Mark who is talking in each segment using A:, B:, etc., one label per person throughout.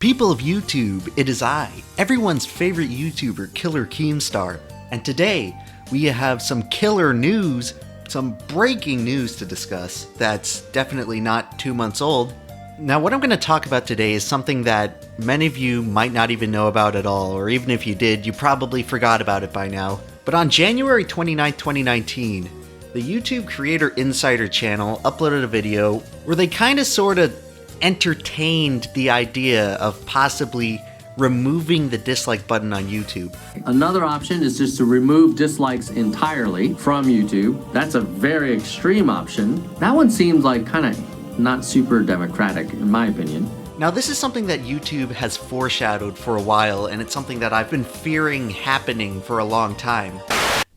A: People of YouTube, it is I, everyone's favorite YouTuber, Killer Keemstar, and today we have some killer news, some breaking news to discuss that's definitely not 2 months old. Now what I'm going to talk about today is something that many of you might not even know about at all, or even if you did, you probably forgot about it by now. But on January 29, 2019, the YouTube Creator Insider channel uploaded a video where they kind of sort of entertained the idea of possibly removing the dislike button on YouTube.
B: Another option is just to remove dislikes entirely from YouTube. That's a very extreme option. That one seems like kind of not super democratic in my opinion.
A: Now this is something that YouTube has foreshadowed for a while, and it's something that I've been fearing happening for a long time.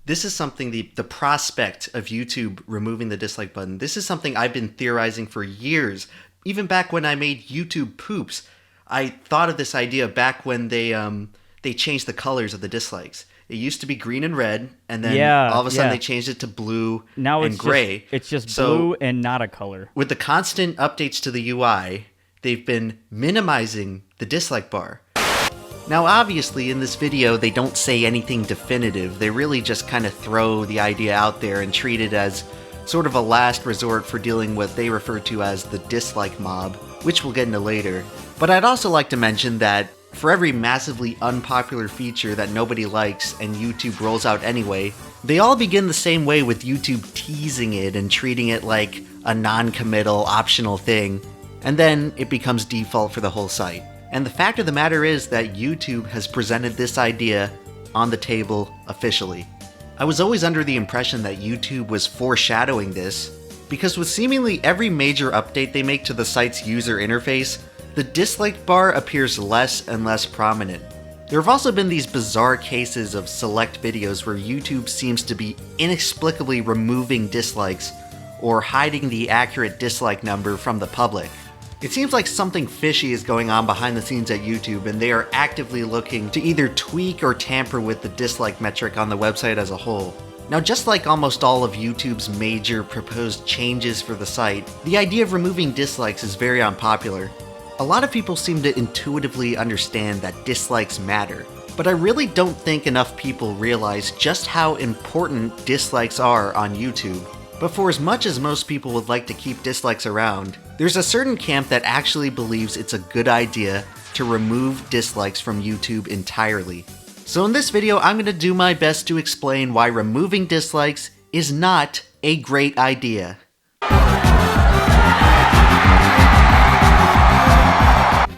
A: This is something, the prospect of YouTube removing the dislike button, this is something I've been theorizing for years. Even back when I made YouTube Poops, I thought of this idea back when they changed the colors of the dislikes. It used to be green and red, and then all of a sudden they changed it to blue and gray.
C: It's just blue and not a color.
A: With the constant updates to the UI, they've been minimizing the dislike bar. Now obviously in this video they don't say anything definitive. They really just kind of throw the idea out there and treat it as sort of a last resort for dealing with what they refer to as the dislike mob, which we'll get into later. But I'd also like to mention that for every massively unpopular feature that nobody likes and YouTube rolls out anyway, they all begin the same way, with YouTube teasing it and treating it like a non-committal, optional thing, and then it becomes default for the whole site. And the fact of the matter is that YouTube has presented this idea on the table officially. I was always under the impression that YouTube was foreshadowing this, because with seemingly every major update they make to the site's user interface, the dislike bar appears less and less prominent. There have also been these bizarre cases of select videos where YouTube seems to be inexplicably removing dislikes or hiding the accurate dislike number from the public. It seems like something fishy is going on behind the scenes at YouTube, and they are actively looking to either tweak or tamper with the dislike metric on the website as a whole. Now, just like almost all of YouTube's major proposed changes for the site, the idea of removing dislikes is very unpopular. A lot of people seem to intuitively understand that dislikes matter, but I really don't think enough people realize just how important dislikes are on YouTube. But for as much as most people would like to keep dislikes around, there's a certain camp that actually believes it's a good idea to remove dislikes from YouTube entirely. So in this video, I'm going to do my best to explain why removing dislikes is not a great idea.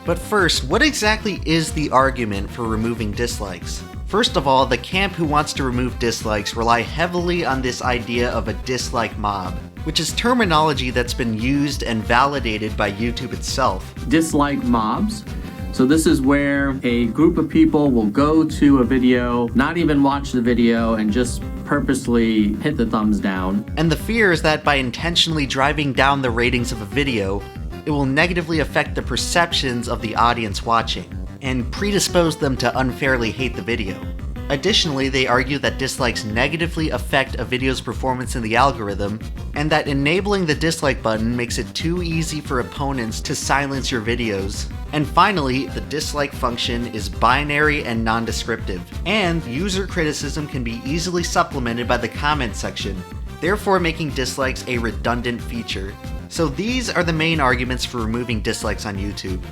A: But first, what exactly is the argument for removing dislikes? First of all, the camp who wants to remove dislikes rely heavily on this idea of a dislike mob, which is terminology that's been used and validated by YouTube itself.
B: Dislike mobs. So this is where a group of people will go to a video, not even watch the video, and just purposely hit the thumbs down.
A: And the fear is that by intentionally driving down the ratings of a video, it will negatively affect the perceptions of the audience watching, and predispose them to unfairly hate the video. Additionally, they argue that dislikes negatively affect a video's performance in the algorithm, and that enabling the dislike button makes it too easy for opponents to silence your videos. And finally, the dislike function is binary and non-descriptive, and user criticism can be easily supplemented by the comment section, therefore making dislikes a redundant feature. So these are the main arguments for removing dislikes on YouTube.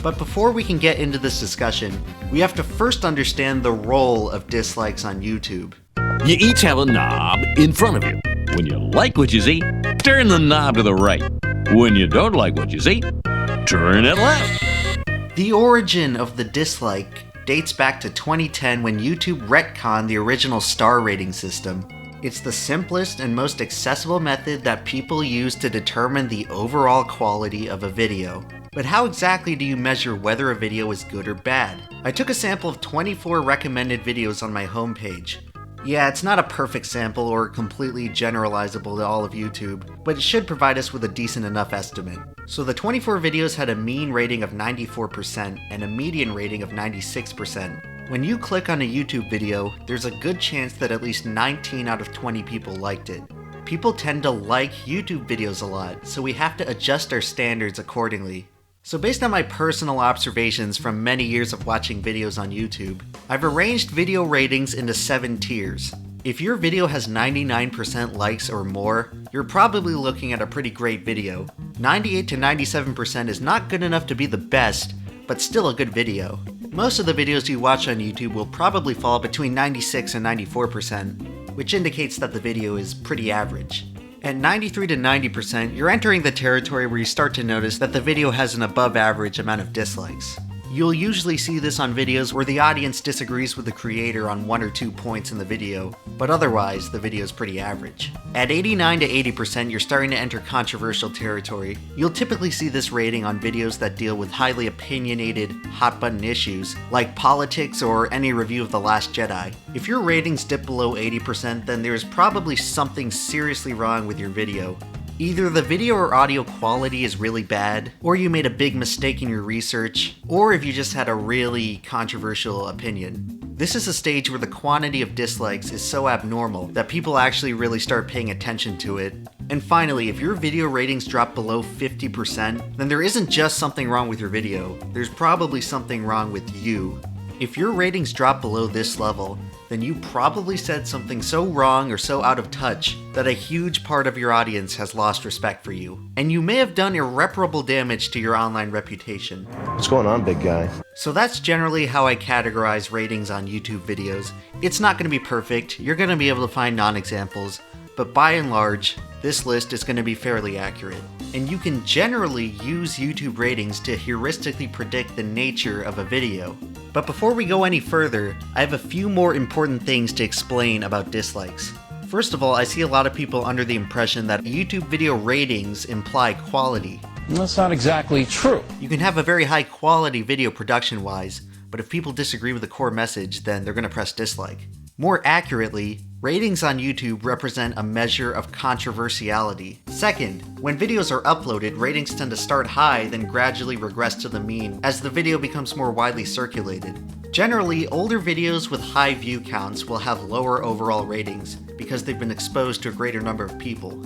A: But before we can get into this discussion, we have to first understand the role of dislikes on YouTube.
D: You each have a knob in front of you. When you like what you see, turn the knob to the right. When you don't like what you see, turn it left.
A: The origin of the dislike dates back to 2010 when YouTube retconned the original star rating system. It's the simplest and most accessible method that people use to determine the overall quality of a video. But how exactly do you measure whether a video is good or bad? I took a sample of 24 recommended videos on my homepage. Yeah, it's not a perfect sample or completely generalizable to all of YouTube, but it should provide us with a decent enough estimate. So the 24 videos had a mean rating of 94% and a median rating of 96%. When you click on a YouTube video, there's a good chance that at least 19 out of 20 people liked it. People tend to like YouTube videos a lot, so we have to adjust our standards accordingly. So based on my personal observations from many years of watching videos on YouTube, I've arranged video ratings into 7 tiers. If your video has 99% likes or more, you're probably looking at a pretty great video. 98 to 97% is not good enough to be the best, but still a good video. Most of the videos you watch on YouTube will probably fall between 96 and 94%, which indicates that the video is pretty average. At 93 to 90%, you're entering the territory where you start to notice that the video has an above average amount of dislikes. You'll usually see this on videos where the audience disagrees with the creator on 1 or 2 points in the video, but otherwise the video is pretty average. At 89 to 80%, you're starting to enter controversial territory. You'll typically see this rating on videos that deal with highly opinionated, hot-button issues, like politics or any review of The Last Jedi. If your ratings dip below 80%, then there's probably something seriously wrong with your video. Either the video or audio quality is really bad, or you made a big mistake in your research, or if you just had a really controversial opinion. This is a stage where the quantity of dislikes is so abnormal that people actually really start paying attention to it. And finally, if your video ratings drop below 50%, then there isn't just something wrong with your video, there's probably something wrong with you. If your ratings drop below this level, then you probably said something so wrong or so out of touch that a huge part of your audience has lost respect for you. And you may have done irreparable damage to your online reputation.
E: What's going on, big guy?
A: So that's generally how I categorize ratings on YouTube videos. It's not going to be perfect, you're going to be able to find non-examples, but by and large, this list is going to be fairly accurate. And you can generally use YouTube ratings to heuristically predict the nature of a video. But before we go any further, I have a few more important things to explain about dislikes. First of all, I see a lot of people under the impression that YouTube video ratings imply quality.
F: That's not exactly true.
A: You can have a very high quality video production-wise, but if people disagree with the core message, then they're going to press dislike. More accurately, ratings on YouTube represent a measure of controversiality. Second, when videos are uploaded, ratings tend to start high, then gradually regress to the mean as the video becomes more widely circulated. Generally, older videos with high view counts will have lower overall ratings because they've been exposed to a greater number of people.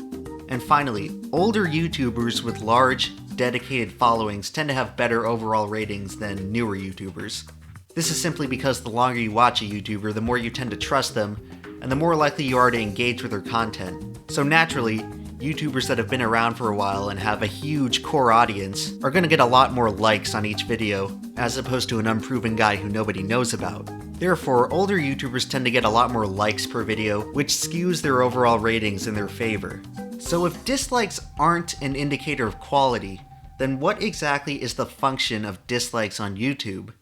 A: And finally, older YouTubers with large, dedicated followings tend to have better overall ratings than newer YouTubers. This is simply because the longer you watch a YouTuber, the more you tend to trust them, and the more likely you are to engage with their content. So naturally, YouTubers that have been around for a while and have a huge core audience are going to get a lot more likes on each video, as opposed to an unproven guy who nobody knows about. Therefore, older YouTubers tend to get a lot more likes per video, which skews their overall ratings in their favor. So if dislikes aren't an indicator of quality, then what exactly is the function of dislikes on YouTube?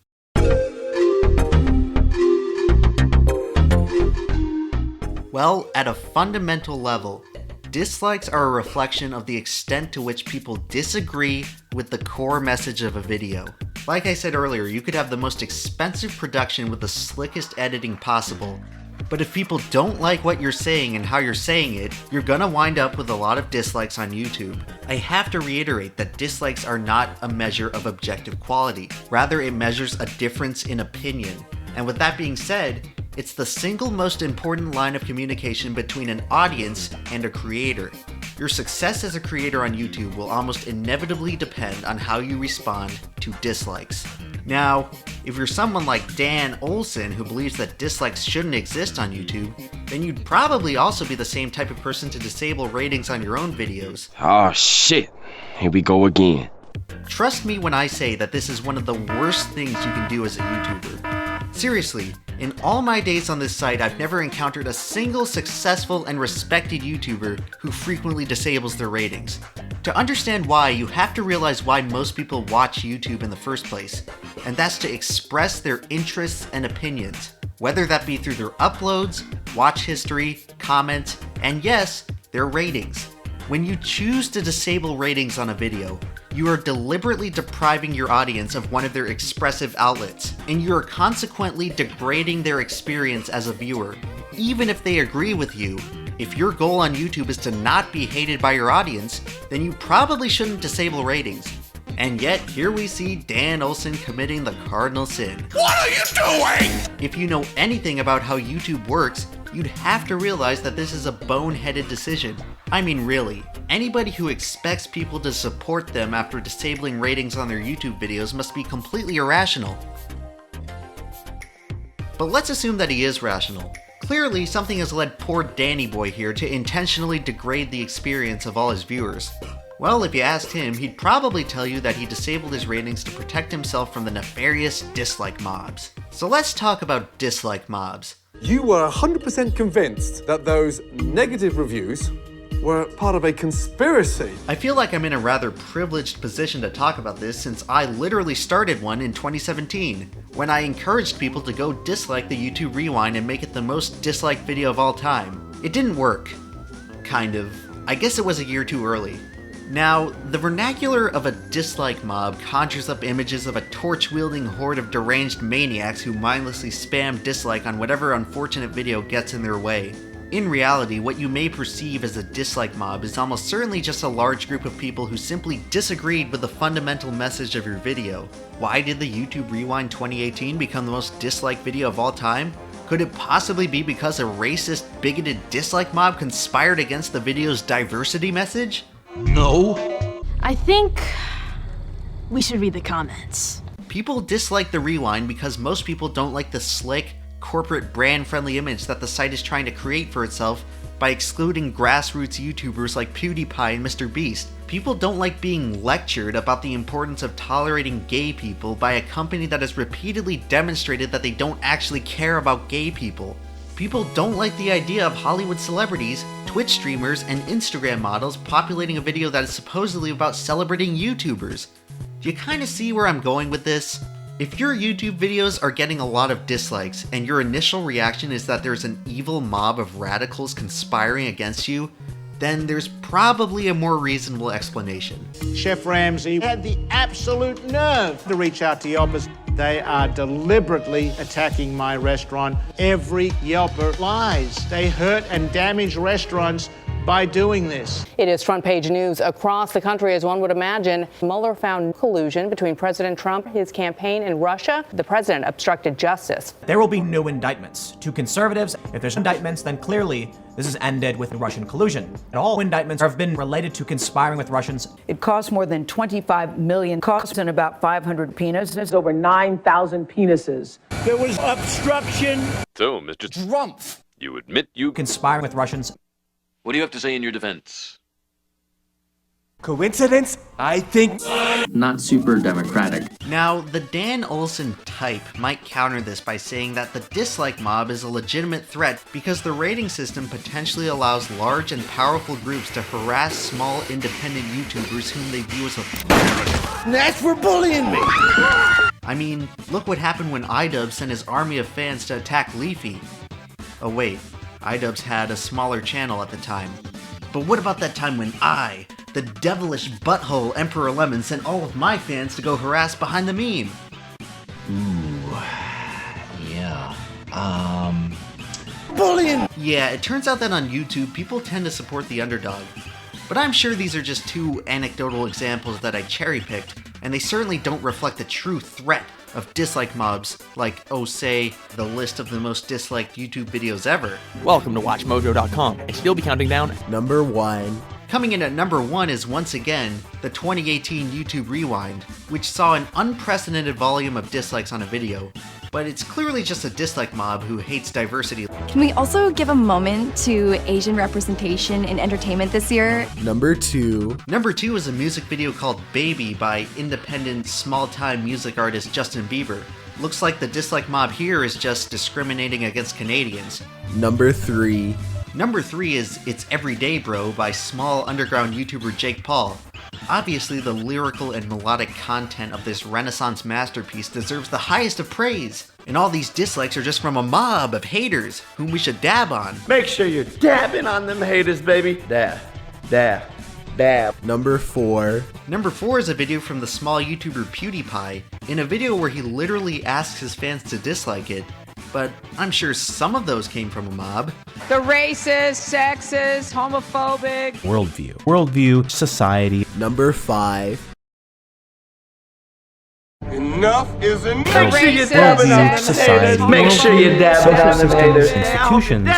A: Well, at a fundamental level, dislikes are a reflection of the extent to which people disagree with the core message of a video. Like I said earlier, you could have the most expensive production with the slickest editing possible, but if people don't like what you're saying and how you're saying it, you're gonna wind up with a lot of dislikes on YouTube. I have to reiterate that dislikes are not a measure of objective quality. Rather, it measures a difference in opinion. And with that being said, it's the single most important line of communication between an audience and a creator. Your success as a creator on YouTube will almost inevitably depend on how you respond to dislikes. Now, if you're someone like Dan Olson who believes that dislikes shouldn't exist on YouTube, then you'd probably also be the same type of person to disable ratings on your own videos.
G: Oh shit, here we go again.
A: Trust me when I say that this is one of the worst things you can do as a YouTuber. Seriously, in all my days on this site, I've never encountered a single successful and respected YouTuber who frequently disables their ratings. To understand why, you have to realize why most people watch YouTube in the first place, and that's to express their interests and opinions, whether that be through their uploads, watch history, comments, and yes, their ratings. When you choose to disable ratings on a video, you are deliberately depriving your audience of one of their expressive outlets, and you are consequently degrading their experience as a viewer. Even if they agree with you, if your goal on YouTube is to not be hated by your audience, then you probably shouldn't disable ratings. And yet, here we see Dan Olson committing the cardinal sin.
D: What are you doing?
A: If you know anything about how YouTube works, you'd have to realize that this is a boneheaded decision. I mean, really, anybody who expects people to support them after disabling ratings on their YouTube videos must be completely irrational. But let's assume that he is rational. Clearly, something has led poor Danny Boy here to intentionally degrade the experience of all his viewers. Well, if you asked him, he'd probably tell you that he disabled his ratings to protect himself from the nefarious dislike mobs. So let's talk about dislike mobs.
E: You were 100% convinced that those negative reviews were part of a conspiracy.
A: I feel like I'm in a rather privileged position to talk about this since I literally started one in 2017, when I encouraged people to go dislike the YouTube Rewind and make it the most disliked video of all time. It didn't work. Kind of. I guess it was a year too early. Now, the vernacular of a dislike mob conjures up images of a torch-wielding horde of deranged maniacs who mindlessly spam dislike on whatever unfortunate video gets in their way. In reality, what you may perceive as a dislike mob is almost certainly just a large group of people who simply disagreed with the fundamental message of your video. Why did the YouTube Rewind 2018 become the most disliked video of all time? Could it possibly be because a racist, bigoted dislike mob conspired against the video's diversity message?
D: No.
H: I think we should read the comments.
A: People dislike the Rewind because most people don't like the slick, corporate, brand-friendly image that the site is trying to create for itself by excluding grassroots YouTubers like Pewdiepie and Mr. Beast. People don't like being lectured about the importance of tolerating gay people by a company that has repeatedly demonstrated that they don't actually care about gay people. People don't like the idea of Hollywood celebrities, Twitch streamers, and Instagram models populating a video that is supposedly about celebrating YouTubers. Do you kind of see where I'm going with this? If your YouTube videos are getting a lot of dislikes, and your initial reaction is that there's an evil mob of radicals conspiring against you, then there's probably a more reasonable explanation.
I: Chef Ramsay had the absolute nerve to reach out to Yelpers. They are deliberately attacking my restaurant. Every Yelper lies. They hurt and damage restaurants by doing this.
J: It is front page news across the country, as one would imagine. Mueller found collusion between President Trump, his campaign, and Russia. The president obstructed justice.
K: There will be no indictments. To conservatives, if there's indictments, then clearly this is ended with Russian collusion. And all indictments have been related to conspiring with Russians.
L: It costs more than 25 million costs and about 500 penises. Over 9,000 penises.
I: There was obstruction.
D: So, Mr. Trump, you admit you
K: Conspiring with Russians.
D: What do you have to say in your defense?
E: Coincidence? I think
B: Not super democratic.
A: Now, the Dan Olson type might counter this by saying that the dislike mob is a legitimate threat because the rating system potentially allows large and powerful groups to harass small independent YouTubers whom they view as a threat.
I: That's for bullying me.
A: I mean, look what happened when iDubbbz sent his army of fans to attack Leafy. Oh wait, iDubbbz had a smaller channel at the time. But what about that time when I, the devilish butthole EmpLemon, sent all of my fans to go harass behind the meme?
I: Bullying.
A: Yeah, it turns out that on YouTube, people tend to support the underdog. But I'm sure these are just two anecdotal examples that I cherry-picked, and they certainly don't reflect the true threat of dislike mobs, like, oh, say, the list of the most disliked YouTube videos ever.
M: Welcome to WatchMojo.com, and still be counting down
N: number 1.
A: Coming in at number 1 is once again the 2018 YouTube Rewind, which saw an unprecedented volume of dislikes on a video. But it's clearly just a dislike mob who hates diversity.
O: Can we also give a moment to Asian representation in entertainment this year?
N: Number 2.
A: Number 2 is a music video called Baby by independent, small-time music artist Justin Bieber. Looks like the dislike mob here is just discriminating against Canadians.
N: Number 3.
A: Number 3 is It's Everyday Bro by small underground YouTuber Jake Paul. Obviously, the lyrical and melodic content of this Renaissance masterpiece deserves the highest of praise, and all these dislikes are just from a mob of haters whom we should dab on.
G: Make sure you're dabbing on them haters, baby. Dab, dab, dab.
N: Number 4.
A: Number 4 is a video from the small YouTuber Pewdiepie, in a video where he literally asks his fans to dislike it, but I'm sure some of those came from a mob.
J: The racist, sexist, homophobic.
C: Worldview, society.
N: Number 5.
E: in
P: Enough is enough.
G: Make sure you dab it on them haters. Make sure you dab it on them haters.
Q: Institutions,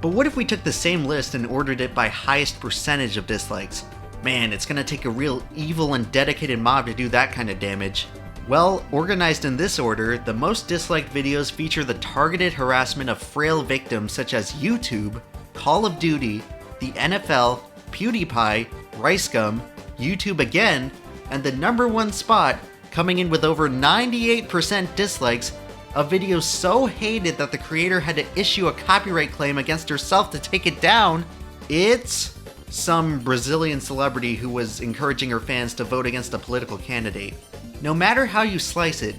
A: But what if we took the same list and ordered it by highest percentage of dislikes? Man, it's gonna take a real evil and dedicated mob to do that kind of damage. Well, organized in this order, the most disliked videos feature the targeted harassment of frail victims such as YouTube, Call of Duty, the NFL, Pewdiepie, RiceGum, YouTube again, and the #1 spot, coming in with over 98% dislikes, a video so hated that the creator had to issue a copyright claim against herself to take it down. It's some Brazilian celebrity who was encouraging her fans to vote against a political candidate. No matter how you slice it,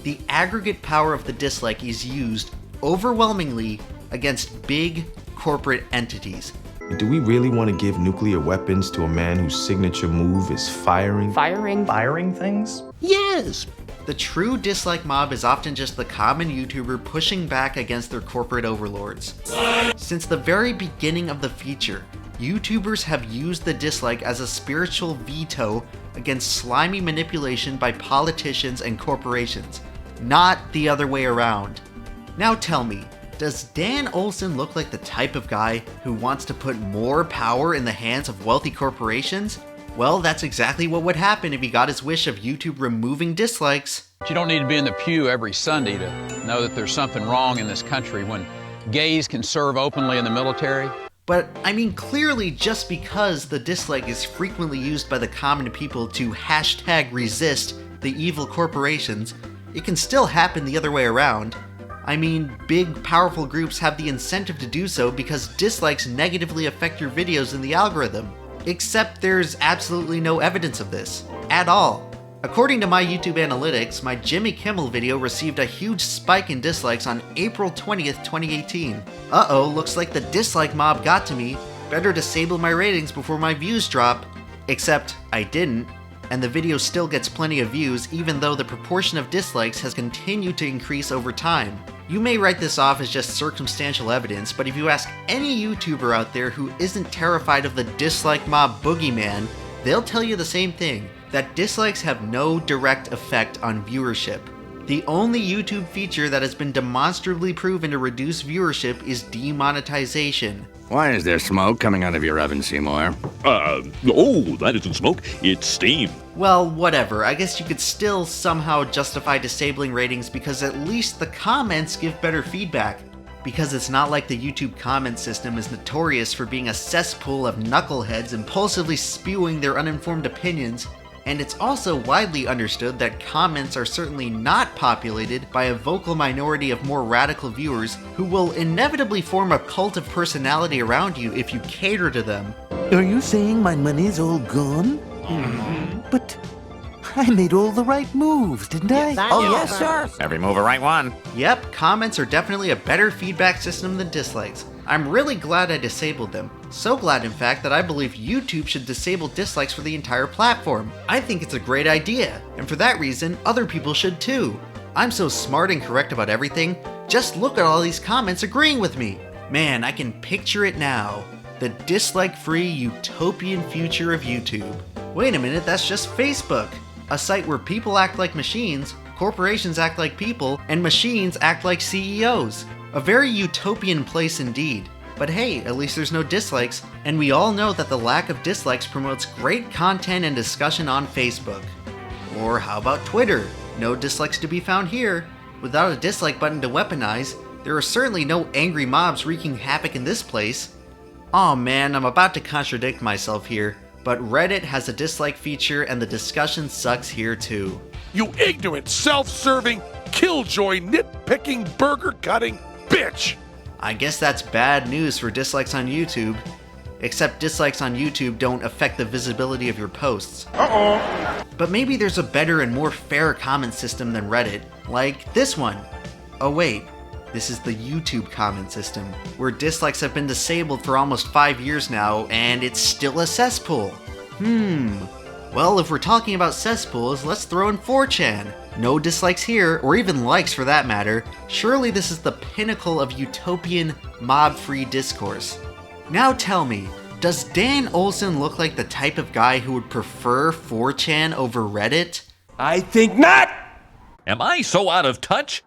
A: the aggregate power of the dislike is used overwhelmingly against big corporate entities.
R: Do we really want to give nuclear weapons to a man whose signature move is firing?
C: Firing things?
A: Yes! The true dislike mob is often just the common YouTuber pushing back against their corporate overlords. Since the very beginning of the feature, YouTubers have used the dislike as a spiritual veto against slimy manipulation by politicians and corporations, not the other way around. Now tell me, does Dan Olson look like the type of guy who wants to put more power in the hands of wealthy corporations? Well, that's exactly what would happen if he got his wish of YouTube removing dislikes.
S: You don't need to be in the pew every Sunday to know that there's something wrong in this country when gays can serve openly in the military.
A: But, I mean, clearly just because the dislike is frequently used by the common people to #resist the evil corporations, it can still happen the other way around. I mean, big, powerful groups have the incentive to do so because dislikes negatively affect your videos in the algorithm. Except there's absolutely no evidence of this, at all. According to my YouTube analytics, my Jimmy Kimmel video received a huge spike in dislikes on April 20th, 2018. Uh-oh, looks like the dislike mob got to me. Better disable my ratings before my views drop. Except, I didn't, and the video still gets plenty of views even though the proportion of dislikes has continued to increase over time. You may write this off as just circumstantial evidence, but if you ask any YouTuber out there who isn't terrified of the dislike mob boogeyman, they'll tell you the same thing, that dislikes have no direct effect on viewership. The only YouTube feature that has been demonstrably proven to reduce viewership is demonetization.
T: Why is there smoke coming out of your oven, Seymour?
D: Oh, that isn't smoke, it's steam.
A: Well, whatever. I guess you could still somehow justify disabling ratings because at least the comments give better feedback. Because it's not like the YouTube comment system is notorious for being a cesspool of knuckleheads impulsively spewing their uninformed opinions. And it's also widely understood that comments are certainly not populated by a vocal minority of more radical viewers who will inevitably form a cult of personality around you if you cater to them.
U: Are you saying my money's all gone? But I made all the right moves, didn't I?
T: Yes, sir. Every move a right one.
A: Yep, comments are definitely a better feedback system than dislikes. I'm really glad I disabled them. So glad, in fact, that I believe YouTube should disable dislikes for the entire platform. I think it's a great idea, and for that reason, other people should too. I'm so smart and correct about everything. Just look at all these comments agreeing with me. Man, I can picture it now. The dislike-free utopian future of YouTube. Wait a minute, that's just Facebook. A site where people act like machines, corporations act like people, and machines act like CEOs. A very utopian place indeed. But hey, at least there's no dislikes, and we all know that the lack of dislikes promotes great content and discussion on Facebook. Or how about Twitter? No dislikes to be found here. Without a dislike button to weaponize, there are certainly no angry mobs wreaking havoc in this place. Aw man, I'm about to contradict myself here, but Reddit has a dislike feature and the discussion sucks here too.
P: You ignorant, self-serving, killjoy, nitpicking, burger-cutting bitch!
A: I guess that's bad news for dislikes on YouTube. Except dislikes on YouTube don't affect the visibility of your posts. But maybe there's a better and more fair comment system than Reddit, like this one. Oh wait, this is the YouTube comment system, where dislikes have been disabled for almost 5 years now, and it's still a cesspool. Well, if we're talking about cesspools, let's throw in 4chan. No dislikes here, or even likes for that matter. Surely this is the pinnacle of utopian, mob-free discourse. Now tell me, does Dan Olson look like the type of guy who would prefer 4chan over Reddit?
P: I think not!
D: Am I so out of touch?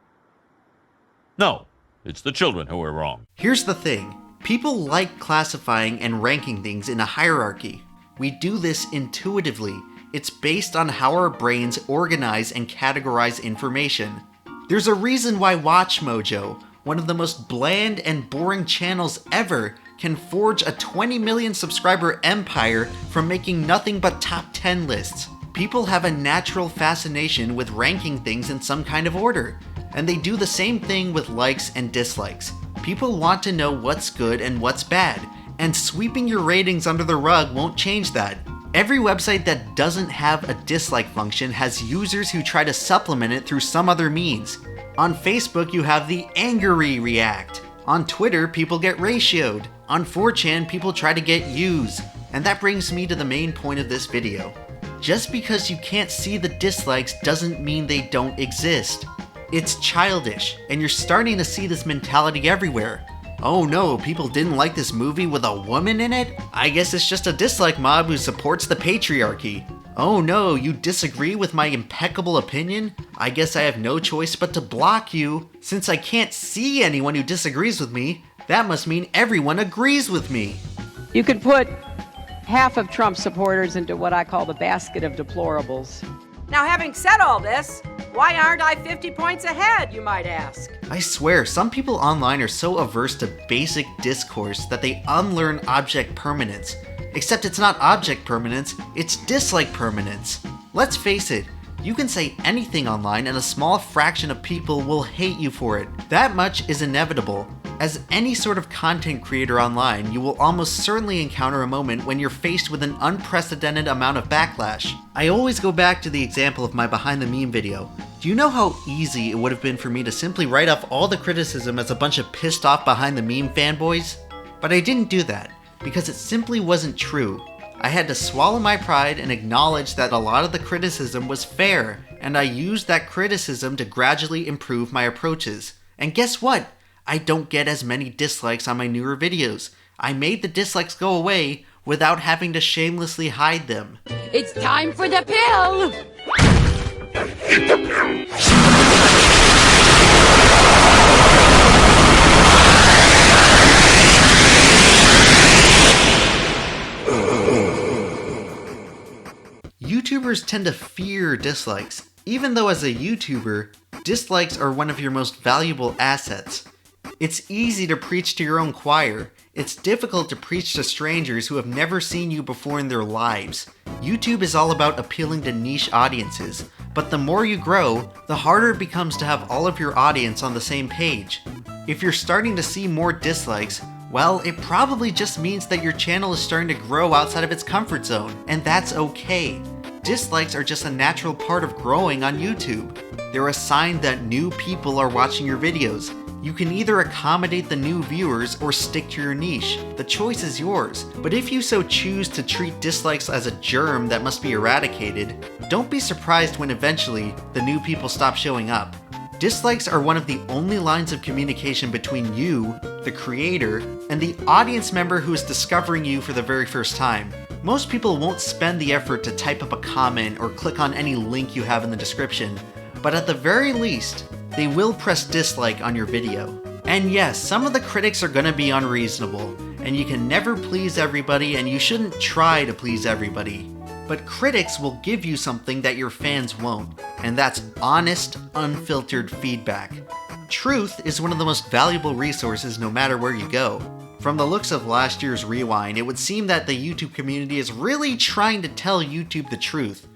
D: No, it's the children who are wrong.
A: Here's the thing. People like classifying and ranking things in a hierarchy. We do this intuitively. It's based on how our brains organize and categorize information. There's a reason why WatchMojo, one of the most bland and boring channels ever, can forge a 20 million subscriber empire from making nothing but top 10 lists. People have a natural fascination with ranking things in some kind of order, and they do the same thing with likes and dislikes. People want to know what's good and what's bad, and sweeping your ratings under the rug won't change that. Every website that doesn't have a dislike function has users who try to supplement it through some other means. On Facebook, you have the angry react. On Twitter, people get ratioed. On 4chan, people try to get views. And that brings me to the main point of this video. Just because you can't see the dislikes doesn't mean they don't exist. It's childish, and you're starting to see this mentality everywhere. Oh no, people didn't like this movie with a woman in it? I guess it's just a dislike mob who supports the patriarchy. Oh no, you disagree with my impeccable opinion? I guess I have no choice but to block you. Since I can't see anyone who disagrees with me, that must mean everyone agrees with me.
Q: You could put half of Trump's supporters into what I call the basket of deplorables.
V: Now, having said all this, why aren't I 50 points ahead, you might ask?
A: I swear, some people online are so averse to basic discourse that they unlearn object permanence. Except it's not object permanence, it's dislike permanence. Let's face it, you can say anything online and a small fraction of people will hate you for it. That much is inevitable. As any sort of content creator online, you will almost certainly encounter a moment when you're faced with an unprecedented amount of backlash. I always go back to the example of my behind the meme video. Do you know how easy it would have been for me to simply write off all the criticism as a bunch of pissed off behind the meme fanboys? But I didn't do that, because it simply wasn't true. I had to swallow my pride and acknowledge that a lot of the criticism was fair, and I used that criticism to gradually improve my approaches. And guess what? I don't get as many dislikes on my newer videos. I made the dislikes go away without having to shamelessly hide them.
V: It's time for the pill!
A: YouTubers tend to fear dislikes, even though as a YouTuber, dislikes are one of your most valuable assets. It's easy to preach to your own choir. It's difficult to preach to strangers who have never seen you before in their lives. YouTube is all about appealing to niche audiences, but the more you grow, the harder it becomes to have all of your audience on the same page. If you're starting to see more dislikes, well, it probably just means that your channel is starting to grow outside of its comfort zone, and that's okay. Dislikes are just a natural part of growing on YouTube. They're a sign that new people are watching your videos. You can either accommodate the new viewers or stick to your niche. The choice is yours. But if you so choose to treat dislikes as a germ that must be eradicated, don't be surprised when eventually the new people stop showing up. Dislikes are one of the only lines of communication between you, the creator, and the audience member who is discovering you for the very first time. Most people won't spend the effort to type up a comment or click on any link you have in the description, but at the very least, they will press dislike on your video. And yes, some of the critics are gonna be unreasonable, and you can never please everybody and you shouldn't try to please everybody. But critics will give you something that your fans won't, and that's honest, unfiltered feedback. Truth is one of the most valuable resources no matter where you go. From the looks of last year's Rewind, it would seem that the YouTube community is really trying to tell YouTube the truth.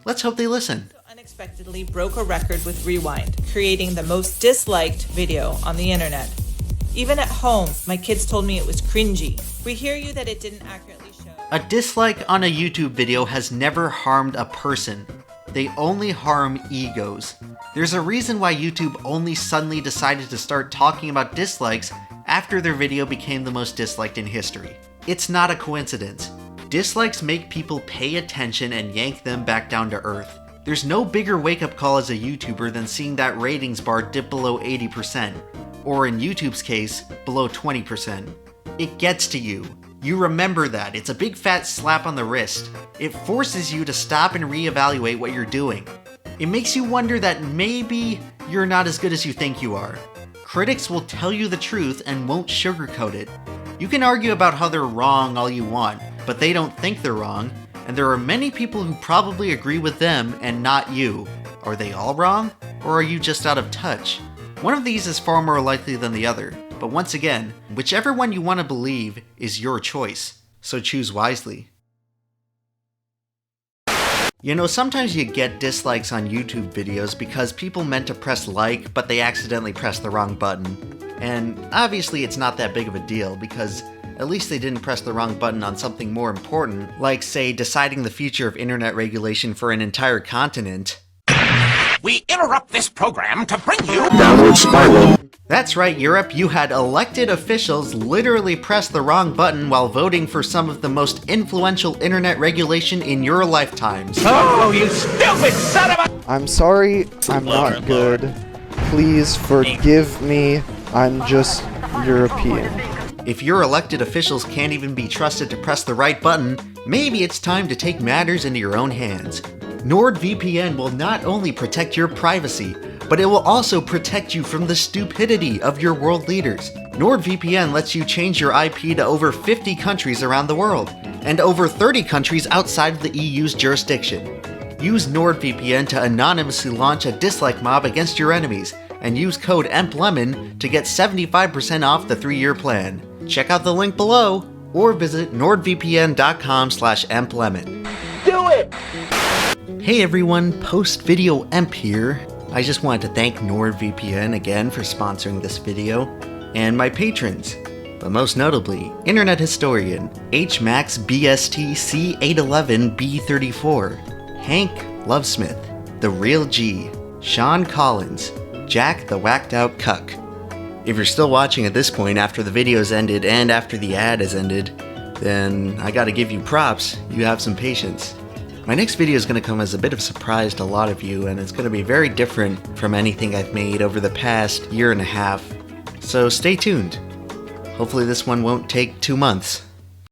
A: Let's hope they listen.
W: Unexpectedly broke a record with Rewind, creating the most disliked video on the internet. Even at home, my kids told me it was cringy. We hear you that it didn't accurately show.
A: A dislike on a YouTube video has never harmed a person. They only harm egos. There's a reason why YouTube only suddenly decided to start talking about dislikes after their video became the most disliked in history. It's not a coincidence. Dislikes make people pay attention and yank them back down to earth. There's no bigger wake-up call as a YouTuber than seeing that ratings bar dip below 80%, or in YouTube's case, below 20%. It gets to you. You remember that. It's a big fat slap on the wrist. It forces you to stop and reevaluate what you're doing. It makes you wonder that maybe you're not as good as you think you are. Critics will tell you the truth and won't sugarcoat it. You can argue about how they're wrong all you want, but they don't think they're wrong, and there are many people who probably agree with them and not you. Are they all wrong? Or are you just out of touch? One of these is far more likely than the other, but once again, whichever one you want to believe is your choice, so choose wisely. You know, sometimes you get dislikes on YouTube videos because people meant to press like, but they accidentally pressed the wrong button. And obviously it's not that big of a deal because at least they didn't press the wrong button on something more important, like say deciding the future of internet regulation for an entire continent.
F: We interrupt this program to bring you
A: Downward Spiral. That's right, Europe, you had elected officials literally press the wrong button while voting for some of the most influential internet regulation in your lifetimes.
F: Oh, you stupid son of a...
H: I'm sorry, I'm not good. Please forgive me, I'm just European.
A: If your elected officials can't even be trusted to press the right button, maybe it's time to take matters into your own hands. NordVPN will not only protect your privacy, but it will also protect you from the stupidity of your world leaders. NordVPN lets you change your IP to over 50 countries around the world, and over 30 countries outside of the EU's jurisdiction. Use NordVPN to anonymously launch a dislike mob against your enemies, and use code EmpLemon to get 75% off the 3-year plan. Check out the link below, or visit nordvpn.com/EmpLemon.
F: Do it!
A: Hey everyone, post-video Emp here. I just wanted to thank NordVPN again for sponsoring this video, and my patrons, but most notably, Internet Historian, HMaxBSTC811B34, Hank Lovesmith, The Real G, Sean Collins, Jack the Whacked Out Cuck. If you're still watching at this point after the video's ended and after the ad has ended, then I gotta give you props, you have some patience. My next video is going to come as a bit of a surprise to a lot of you, and it's going to be very different from anything I've made over the past year and a half. So stay tuned. Hopefully this one won't take 2 months.